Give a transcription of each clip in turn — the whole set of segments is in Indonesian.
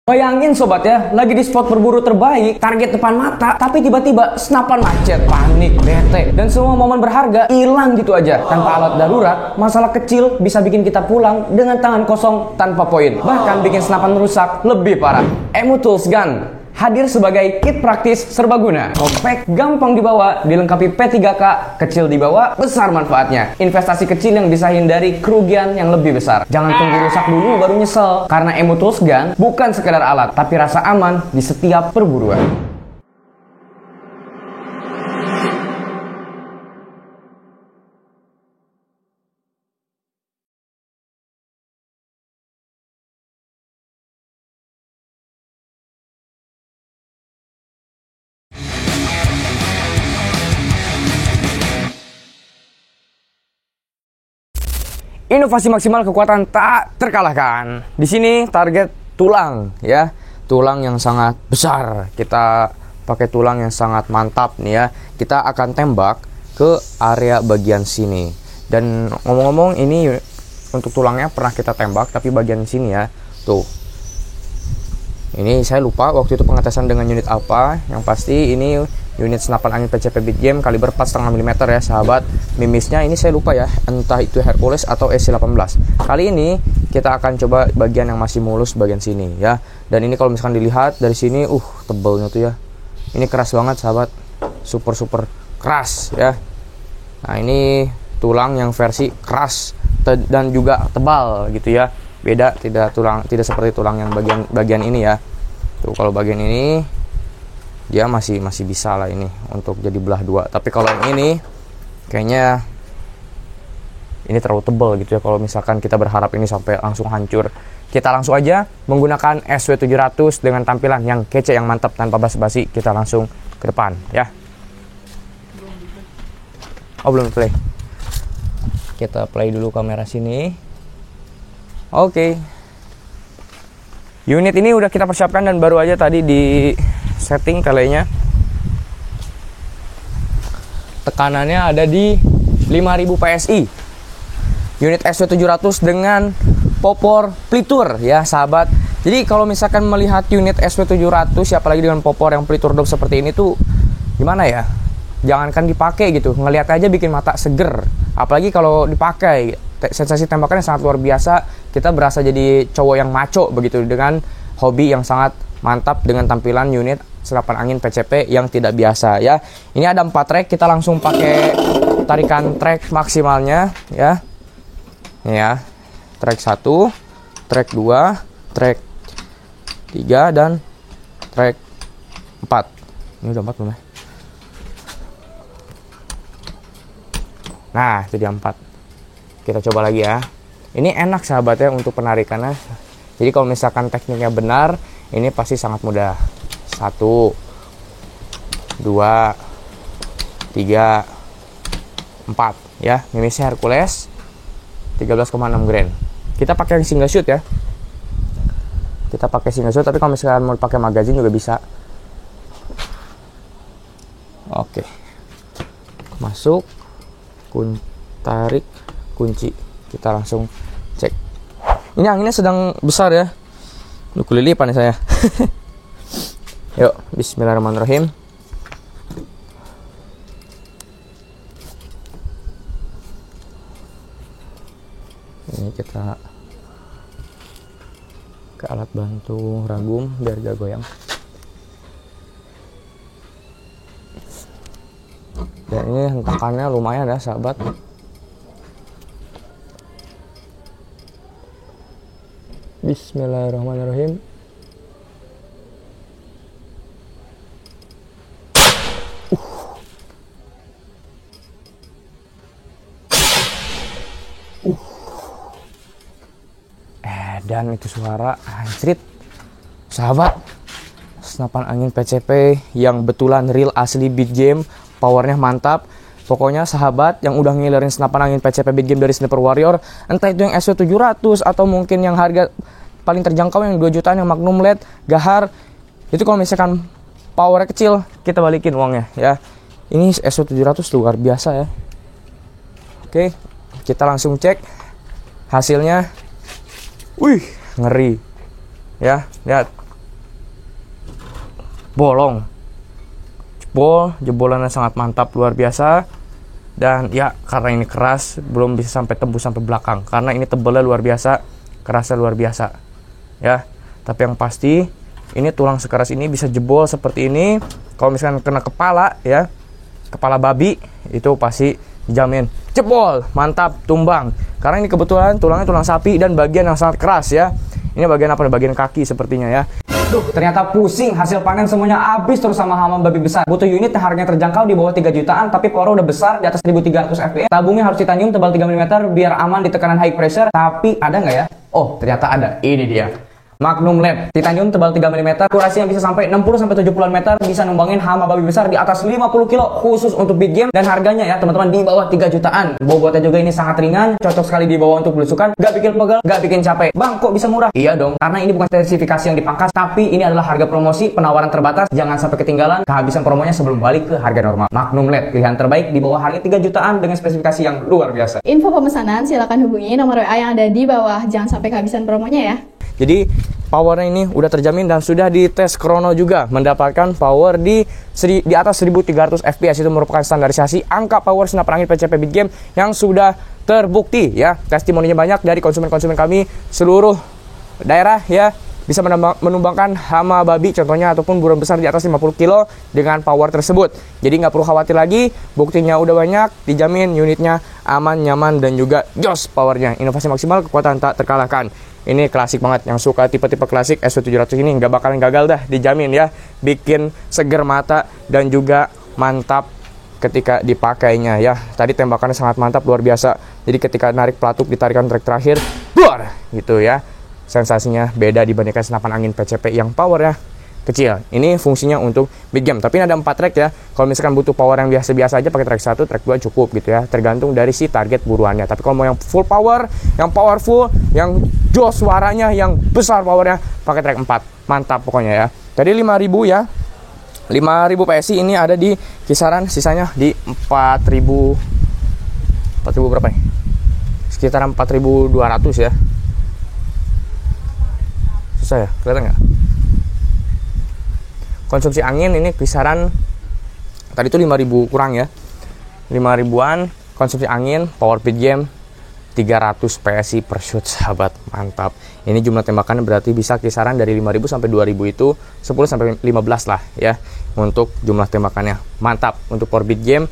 Bayangin sobat ya, lagi di spot berburu terbaik, target depan mata, tapi tiba-tiba senapan macet, panik, bete, dan semua momen berharga hilang gitu aja. Tanpa alat darurat, masalah kecil bisa bikin kita pulang dengan tangan kosong tanpa poin. Bahkan bikin senapan rusak lebih parah. Emu Tools Gun hadir sebagai kit praktis serbaguna. Compact, gampang dibawa, dilengkapi P3K, kecil dibawa, besar manfaatnya. Investasi kecil yang bisa hindari kerugian yang lebih besar. Jangan tunggu rusak dulu baru nyesel. Karena Emu Tools Gun bukan sekedar alat, tapi rasa aman di setiap perburuan. Inovasi maksimal, kekuatan tak terkalahkan. Di sini target tulang ya. Tulang yang sangat besar. Kita pakai tulang yang sangat mantap nih ya. Kita akan tembak ke area bagian sini. Dan ngomong-ngomong ini untuk tulangnya pernah kita tembak, tapi bagian sini ya. Tuh. Ini saya lupa waktu itu pengetesan dengan unit apa. Yang pasti ini unit senapan angin PCP Big Game kaliber 4,5 mm ya sahabat. Mimisnya ini saya lupa ya, entah itu Hercules atau SC18. Kali ini kita akan coba bagian yang masih mulus bagian sini ya. Dan ini kalau misalkan dilihat dari sini, tebelnya tuh ya. Ini keras banget sahabat, super keras ya. Nah ini tulang yang versi keras dan juga tebal gitu ya. Beda, tidak seperti tulang yang bagian ini ya. Tuh kalau bagian ini dia masih bisa lah ini untuk jadi belah dua. Tapi kalau yang ini kayaknya ini terlalu tebal gitu ya. Kalau misalkan kita berharap ini sampai langsung hancur, kita langsung aja menggunakan SW700 dengan tampilan yang kece, yang mantap, tanpa basa-basi. Kita langsung ke depan ya. Belum play. Kita play dulu kamera sini. Oke. Unit ini udah kita persiapkan dan baru aja tadi di setting telenya. Tekanannya ada di 5000 PSI. Unit SW700 dengan popor pelitur ya sahabat. Jadi kalau misalkan melihat unit SW700 apalagi dengan popor yang pelitur dop seperti ini tuh gimana ya? Jangankan dipakai gitu, ngelihat aja bikin mata seger. Apalagi kalau dipakai, sensasi tembakannya sangat luar biasa. Kita berasa jadi cowok yang maco begitu dengan hobi yang sangat mantap dengan tampilan unit senapan angin PCP yang tidak biasa ya. Ini ada 4 track, kita langsung pakai tarikan track maksimalnya ya. Ini ya. Track 1, track 2, track 3 dan track 4. Ini udah 4 belum ya? Nah, itu dia 4. Kita coba lagi ya. Ini enak sahabat ya untuk penarikannya. Jadi kalau misalkan tekniknya benar, ini pasti sangat mudah. 1, 2, 3, 4 ya. Mimisnya Hercules 13,6 grain. Kita pakai yang single shoot ya. Kita pakai single shoot, tapi kalau misalkan mau pakai magazine juga bisa. Oke. Masuk, tarik, kunci. Kita langsung cek. Ini anginnya sedang besar ya. Kelilipan nih saya. Yuk, bismillahirrahmanirrahim. Ini kita ke alat bantu ragum biar gak goyang. Dan ini hentakannya lumayan ya sahabat. Bismillahirrahmanirrahim. Dan itu suara anjrit sahabat, senapan angin PCP yang betulan real asli Big Game, powernya mantap. Pokoknya sahabat yang udah ngilerin senapan angin PCP Big Game dari Sniper Warrior, entah itu yang SW700 atau mungkin yang harga paling terjangkau yang 2 jutaan yang Magnum LED, Gahar, itu kalau misalkan powernya kecil, kita balikin uangnya ya. Ini SW700 luar biasa ya. Oke, kita langsung cek hasilnya. Wih, ngeri ya, lihat bolong. Jebolannya sangat mantap, luar biasa. Dan ya, karena ini keras, belum bisa sampai tembus sampai belakang. Karena ini tebalnya luar biasa, kerasnya luar biasa. Ya, tapi yang pasti, ini tulang sekeras ini bisa jebol seperti ini. Kalau misalkan kena kepala, ya, kepala babi, itu pasti jamin jebol, mantap, tumbang. Karena ini kebetulan tulangnya tulang sapi dan bagian yang sangat keras ya. Ini bagian apa? Bagian kaki sepertinya ya. Duh, ternyata pusing, hasil panen semuanya habis terus sama hama babi besar. Butuh unit yang harganya terjangkau di bawah 3 jutaan, tapi power udah besar di atas 1300 fps. Tabungnya harus titanium tebal 3 mm biar aman di tekanan high pressure. Tapi ada nggak ya? Oh, ternyata ada. Ini dia. Magnum Lab, titanium tebal 3 mm, akurasinya bisa sampai 60-70 meter, bisa numbangin hama babi besar di atas 50 kilo khusus untuk big game. Dan harganya ya teman-teman di bawah 3 jutaan. Bobotnya juga ini sangat ringan, cocok sekali dibawa untuk belusukan, gak bikin pegel, gak bikin capek. Bang, kok bisa murah? Iya dong, karena ini bukan spesifikasi yang dipangkas, tapi ini adalah harga promosi, penawaran terbatas. Jangan sampai ketinggalan kehabisan promonya sebelum balik ke harga normal. Magnum Lab, pilihan terbaik di bawah harga 3 jutaan dengan spesifikasi yang luar biasa. Info pemesanan silakan hubungi nomor WA yang ada di bawah. Jangan sampai kehabisan promonya ya. Jadi powernya ini udah terjamin dan sudah dites krono juga, mendapatkan power di atas 1300 fps. Itu merupakan standarisasi angka power senapan angin PCP Big Game yang sudah terbukti ya. Testimoninya banyak dari konsumen-konsumen kami seluruh daerah ya, bisa menumbangkan hama babi contohnya ataupun burung besar di atas 50 kilo dengan power tersebut. Jadi nggak perlu khawatir lagi, buktinya udah banyak, dijamin unitnya aman, nyaman, dan juga jos powernya. Inovasi maksimal, kekuatan tak terkalahkan. Ini klasik banget, yang suka tipe-tipe klasik SW700 ini nggak bakalan gagal dah, dijamin ya. Bikin seger mata dan juga mantap ketika dipakainya ya. Tadi tembakannya sangat mantap, luar biasa. Jadi ketika narik pelatuk, ditarikan trek terakhir, buar gitu ya. Sensasinya beda dibandingkan senapan angin PCP yang powernya kecil. Ini fungsinya untuk big game, tapi ini ada 4 track ya. Kalau misalkan butuh power yang biasa-biasa aja, pakai track 1, track 2 cukup gitu ya, tergantung dari si target buruannya. Tapi kalau mau yang full power, yang powerful, yang jos suaranya, yang besar powernya, pakai track 4. Mantap pokoknya ya. Tadi 5000 ya, 5000 PSI, ini ada di kisaran sisanya di 4000 berapa nih? Sekitar 4200 ya. Susah ya, kelihatan nggak? Konsumsi angin ini kisaran tadi itu 5000 kurang ya, 5000-an konsumsi angin, power big game 300 PSI per shoot, sahabat, mantap. Ini jumlah tembakan berarti bisa kisaran dari 5000 sampai 2000, itu 10 sampai 15 lah ya untuk jumlah tembakannya. Mantap untuk power big game.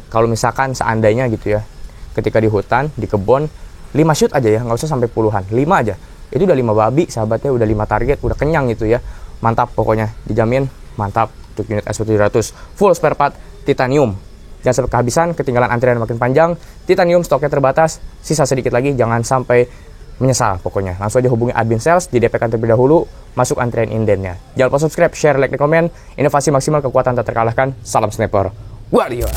Kalau misalkan seandainya gitu ya, ketika di hutan, di kebun, 5 shoot aja ya, nggak usah sampai puluhan, 5 aja. Itu udah 5 babi, sahabatnya, udah 5 target, udah kenyang gitu ya. Mantap pokoknya, dijamin mantap untuk unit SW700. Full spare part titanium. Jangan sampai kehabisan, ketinggalan antrian makin panjang. Titanium stoknya terbatas, sisa sedikit lagi, jangan sampai menyesal pokoknya. Langsung aja hubungi admin sales di DP-kan terlebih dahulu, masuk antrian indennya. Jangan lupa subscribe, share, like, dan komen. Inovasi maksimal, kekuatan tak terkalahkan. Salam sniper warrior.